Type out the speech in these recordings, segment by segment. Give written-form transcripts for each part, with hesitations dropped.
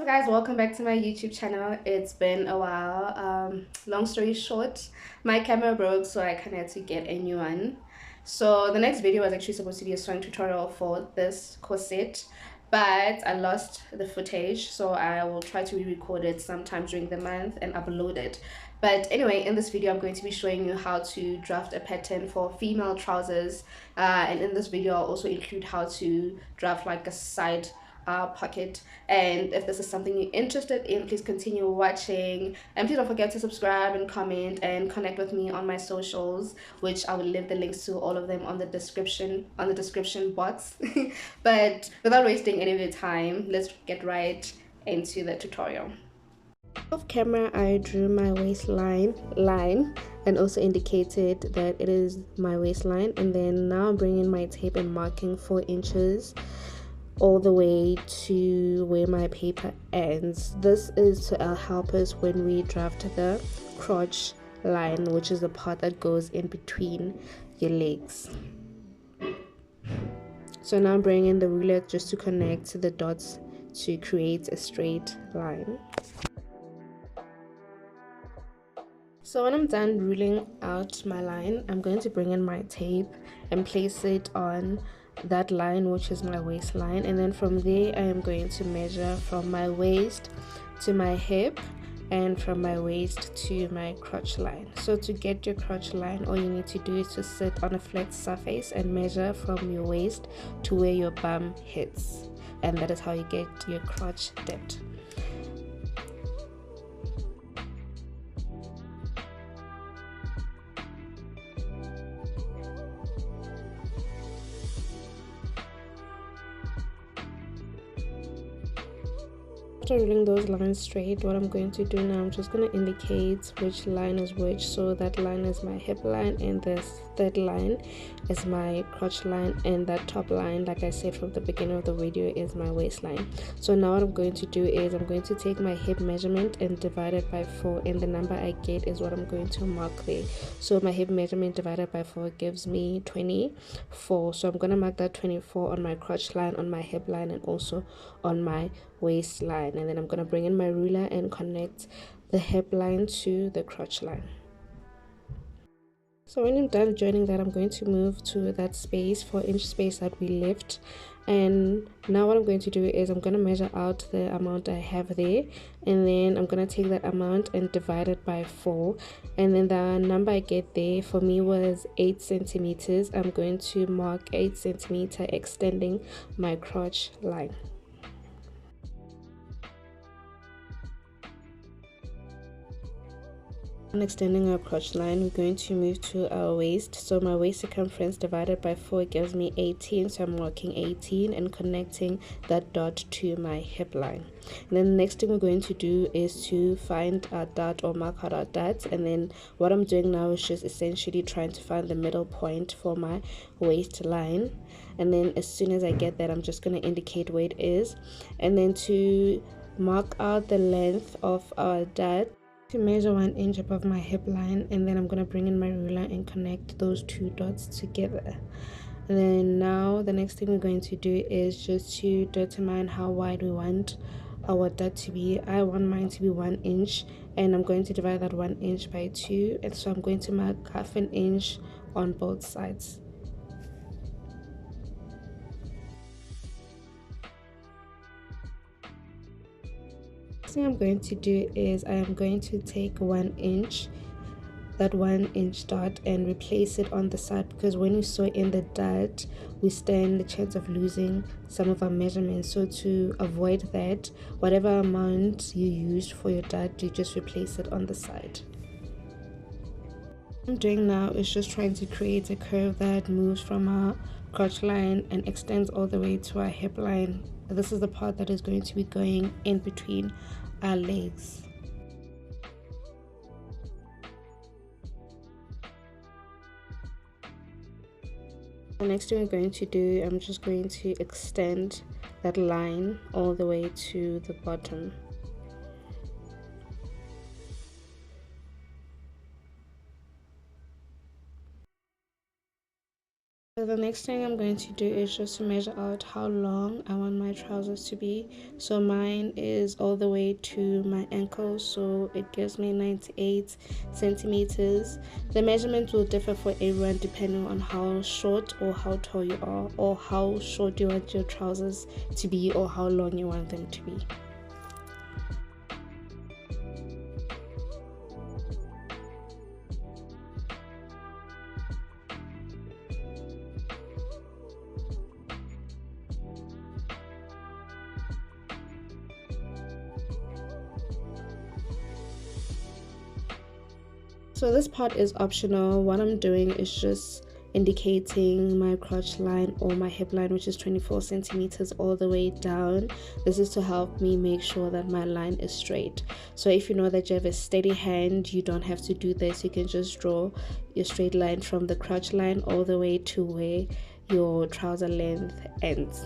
up, guys? Welcome back to my YouTube channel. It's been a while. Long story short, my camera broke, so I kind of had to get a new one. So the next video was actually supposed to be a sewing tutorial for this corset, but I lost the footage, so I will try to re-record it sometime during the month and upload it. But anyway, in this video I'm going to be showing you how to draft a pattern for female trousers, and in this video I'll also include how to draft like a side pocket. And if this is something you're interested in, please continue watching, and please don't forget to subscribe and comment and connect with me on my socials, which I will leave the links to all of them on the description box. But without wasting any of your time, let's get right into the tutorial. Off camera, I drew my waistline line and also indicated that it is my waistline, and then now I'm bringing my tape and marking 4 inches all the way to where my paper ends. This is to help us when we draft the crotch line, which is the part that goes in between your legs. So now I'm bringing the ruler just to connect the dots to create a straight line. So when I'm done ruling out my line, I'm going to bring in my tape and place it on that line, which is my waistline, and then from there I am going to measure from my waist to my hip and from my waist to my crotch line. So to get your crotch line, all you need to do is to sit on a flat surface and measure from your waist to where your bum hits, and that is how you get your crotch depth. After ruling those lines straight, what I'm going to do now, I'm just going to indicate which line is which. So that line is my hip line, and this third line is my crotch line, and that top line, like I said from the beginning of the video, is my waistline. So now what I'm going to do is I'm going to take my hip measurement and divide it by 4, and the number I get is what I'm going to mark there. So my hip measurement divided by 4 gives me 24. So I'm going to mark that 24 on my crotch line, on my hip line, and also on my waistline. And then I'm going to bring in my ruler and connect the hip line to the crotch line. So when I'm done joining that, I'm going to move to that space, 4-inch space that we left. And now what I'm going to do is I'm going to measure out the amount I have there, and then I'm going to take that amount and divide it by 4, and then the number I get there for me was 8 centimeters. I'm going to mark 8 centimeter extending my crotch line. On extending our crotch line, we're going to move to our waist. So my waist circumference divided by 4 gives me 18, so I'm marking 18 and connecting that dot to my hip line. And then the next thing we're going to do is to find our dot, or mark out our dots. And then what I'm doing now is just essentially trying to find the middle point for my waistline. And then as soon as I get that, I'm just going to indicate where it is, and then to mark out the length of our dot, to measure 1 inch above my hip line, and then I'm going to bring in my ruler and connect those 2 dots together. And then now the next thing we're going to do is just to determine how wide we want our dot to be. I want mine to be 1 inch, and I'm going to divide that 1 inch by 2, and so I'm going to mark 1/2 inch on both sides. Thing I'm going to do is I am going to take 1 inch, that 1 inch dot, and replace it on the side, because when we sew in the dot we stand the chance of losing some of our measurements. So to avoid that, whatever amount you used for your dot, you just replace it on the side. What I'm doing now is just trying to create a curve that moves from our crotch line and extends all the way to our hip line. This is the part that is going to be going in between our legs. The next thing we're going to do, I'm just going to extend that line all the way to the bottom. So the next thing I'm going to do is just to measure out how long I want my trousers to be. So mine is all the way to my ankle, so it gives me 98 centimeters. The measurements will differ for everyone depending on how short or how tall you are, or how short you want your trousers to be, or how long you want them to be. So this part is optional. What I'm doing is just indicating my crotch line or my hip line, which is 24 centimeters all the way down. This is to help me make sure that my line is straight. So if you know that you have a steady hand, you don't have to do this. You can just draw your straight line from the crotch line all the way to where your trouser length ends.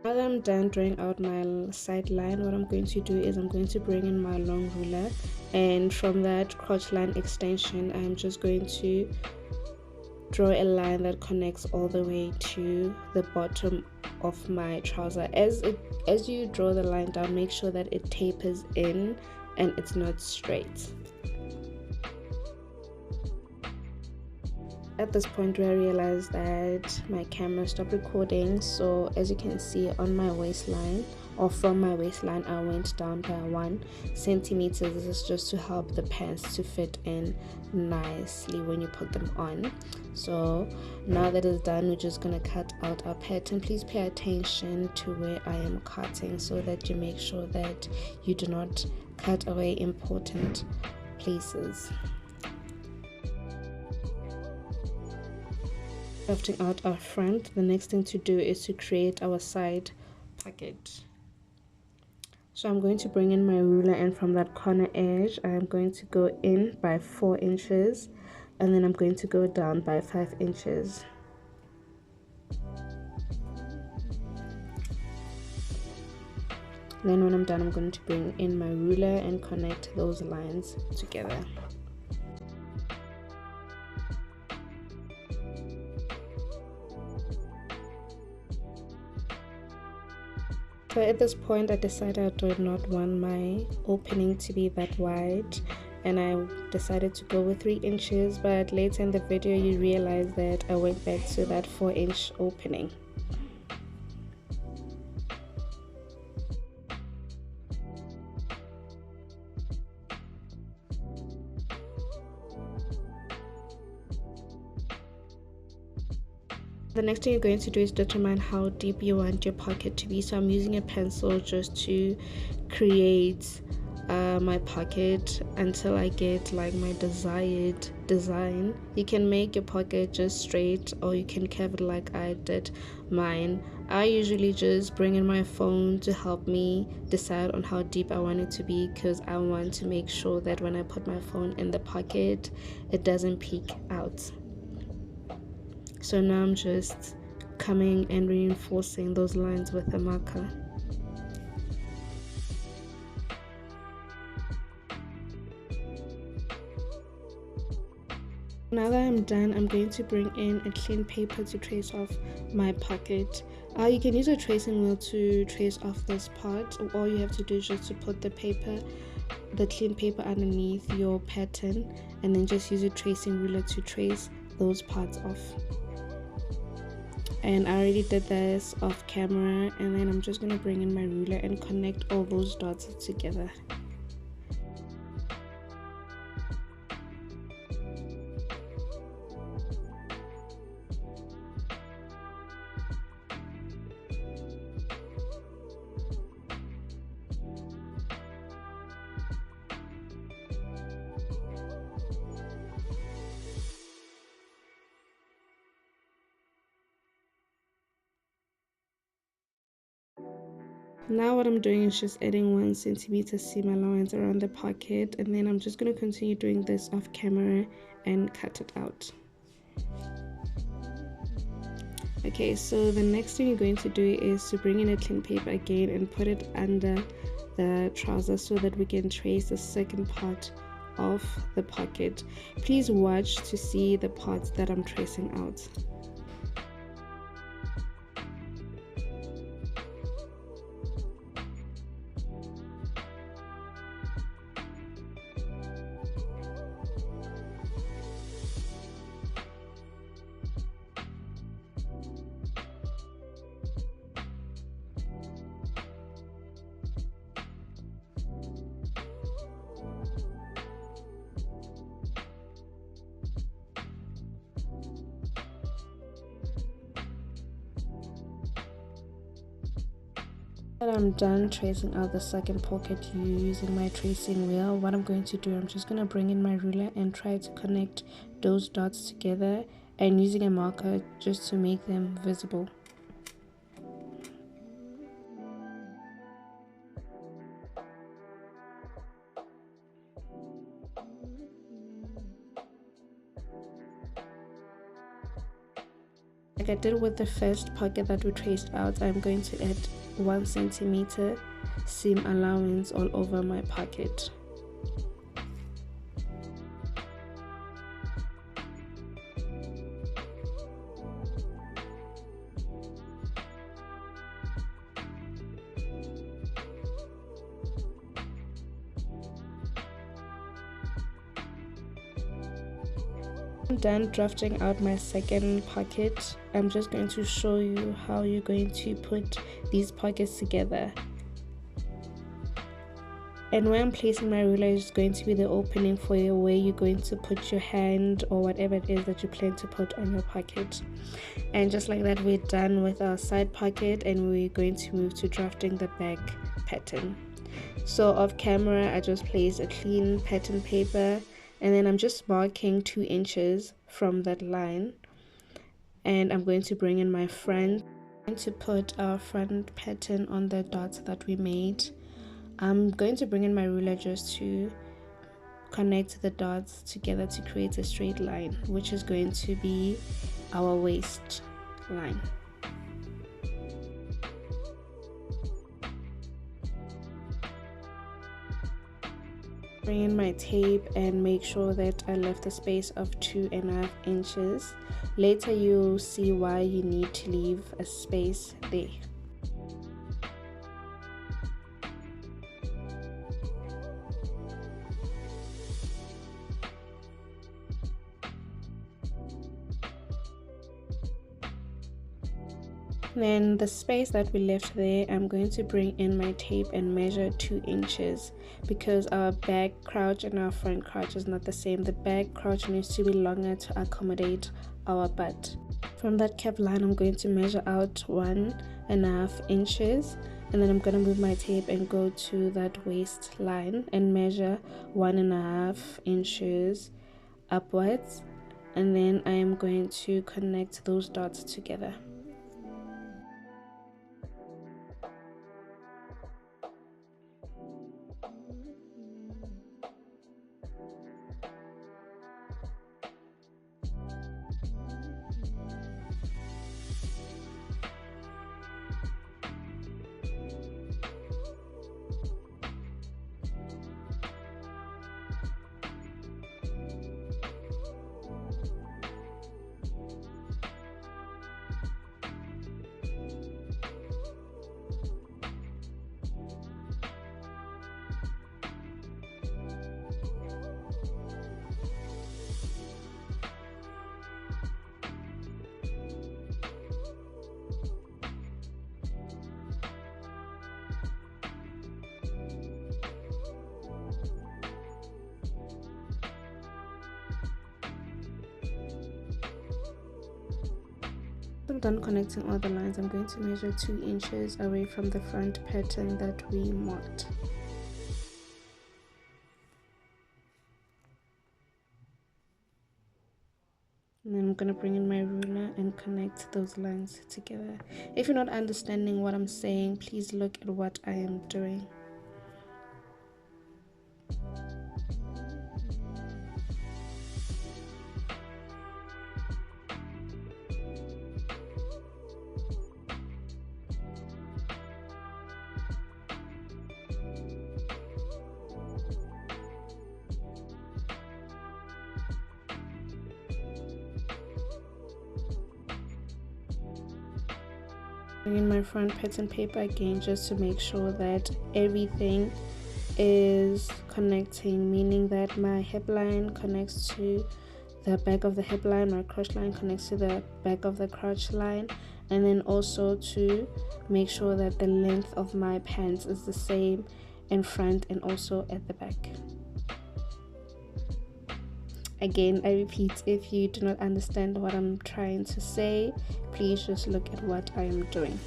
Now that I'm done drawing out my side line, what I'm going to do is I'm going to bring in my long ruler, and from that crotch line extension I'm just going to draw a line that connects all the way to the bottom of my trouser. As you draw the line down, make sure that it tapers in and it's not straight. At this point where I realized that my camera stopped recording, so as you can see on my waistline, or from my waistline, I went down by 1 centimeter. This is just to help the pants to fit in nicely when you put them on. So now that it's done, we're just gonna cut out our pattern. Please pay attention to where I am cutting so that you make sure that you do not cut away important places. Drafting out our front, the next thing to do is to create our side pocket. So I'm going to bring in my ruler, and from that corner edge I'm going to go in by 4 inches, and then I'm going to go down by 5 inches. Then when I'm done, I'm going to bring in my ruler and connect those lines together. So at this point I decided I did not want my opening to be that wide, and I decided to go with 3 inches, but later in the video you realize that I went back to that 4-inch opening. The next thing you're going to do is determine how deep you want your pocket to be. So I'm using a pencil just to create my pocket until I get like my desired design. You can make your pocket just straight, or you can curve it like I did mine. I usually just bring in my phone to help me decide on how deep I want it to be, because I want to make sure that when I put my phone in the pocket it doesn't peek out. So now I'm just coming and reinforcing those lines with a marker. Now that I'm done, I'm going to bring in a clean paper to trace off my pocket. You can use a tracing wheel to trace off this part. All you have to do is just to put the clean paper underneath your pattern, and then just use a tracing ruler to trace those parts off. And I already did this off camera, and then I'm just going to bring in my ruler and connect all those dots together. Now what I'm doing is just adding 1 centimeter seam allowance around the pocket, and then I'm just going to continue doing this off camera and cut it out. Okay, so the next thing you're going to do is to bring in a clean paper again and put it under the trouser so that we can trace the second part of the pocket. Please watch to see the parts that I'm tracing out. When I'm done tracing out the second pocket using my tracing wheel, what I'm going to do, I'm just going to bring in my ruler and try to connect those dots together, and using a marker just to make them visible. Like I did with the first pocket that we traced out, I'm going to add 1 centimeter seam allowance all over my pocket. I'm done drafting out my second pocket. I'm just going to show you how you're going to put these pockets together. And where I'm placing my ruler is going to be the opening for where you're going to put your hand or whatever it is that you plan to put on your pocket. And just like that, we're done with our side pocket, and we're going to move to drafting the back pattern. So off camera, I just placed a clean pattern paper, and then I'm just marking 2 inches from that line, and I'm going to bring in my front. I'm going to put our front pattern on the dots that we made. I'm going to bring in my ruler just to connect the dots together to create a straight line, which is going to be our waist line. Bring in my tape and make sure that I left a space of 2.5 inches. Later you'll see why you need to leave a space there. Then the space that we left there, I'm going to bring in my tape and measure 2 inches, because our back crouch and our front crouch is not the same. The back crouch needs to be longer to accommodate our butt. From that cap line, I'm going to measure out 1.5 inches, and then I'm going to move my tape and go to that waist line and measure 1.5 inches upwards, and then I am going to connect those dots together. I'm done connecting all the lines. I'm going to measure 2 inches away from the front pattern that we marked. And then I'm going to bring in my ruler and connect those lines together. If you're not understanding what I'm saying, please look at what I am doing. In my front pattern paper again, just to make sure that everything is connecting, meaning that my hip line connects to the back of the hip line, my crotch line connects to the back of the crotch line, and then also to make sure that the length of my pants is the same in front and also at the back. Again, I repeat, if you do not understand what I'm trying to say, please just look at what I am doing.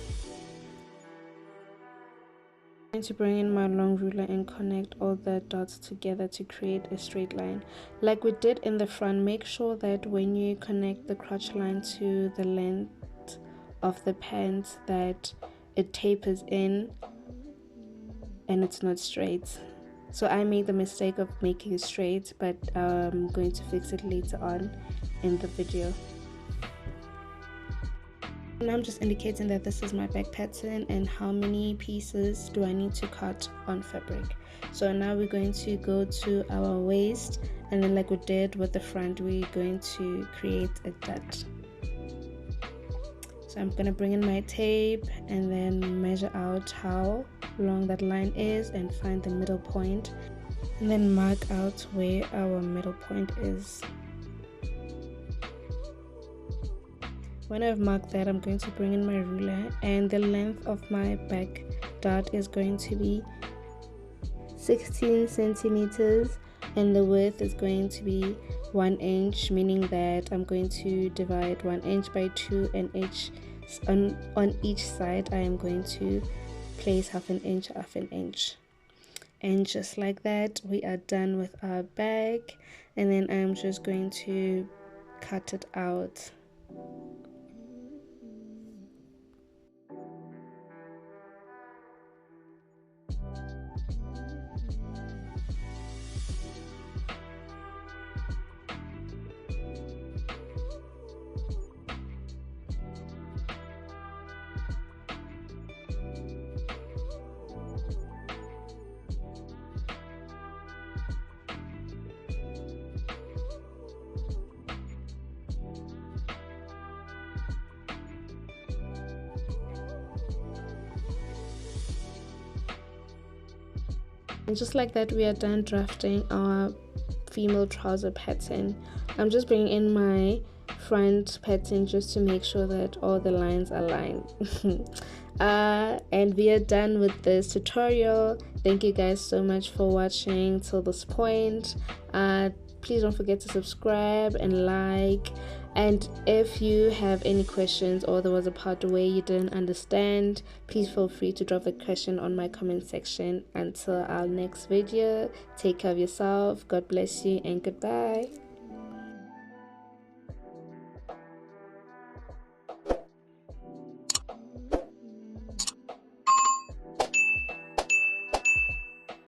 I'm going to bring in my long ruler and connect all the dots together to create a straight line. Like we did in the front, make sure that when you connect the crotch line to the length of the pants that it tapers in and it's not straight. So I made the mistake of making it straight, but I'm going to fix it later on in the video. And I'm just indicating that this is my back pattern and how many pieces do I need to cut on fabric. So now we're going to go to our waist, and then like we did with the front, we're going to create a dot. So I'm going to bring in my tape and then measure out how long that line is and find the middle point, and then mark out where our middle point is. When I've marked that, I'm going to bring in my ruler, and the length of my back dot is going to be 16 centimeters, and the width is going to be 1 inch, meaning that I'm going to divide 1 inch by 2, and on each side I am going to place half an inch. And just like that, we are done with our bag, and then I'm just going to cut it out. And just like that, we are done drafting our female trouser pattern. I'm just bringing in my front pattern just to make sure that all the lines align. And we are done with this tutorial. Thank you guys so much for watching till this point. Please don't forget to subscribe and like, and if you have any questions or there was a part where you didn't understand, please feel free to drop a question on my comment section. Until our next video, take care of yourself, God bless you, and goodbye.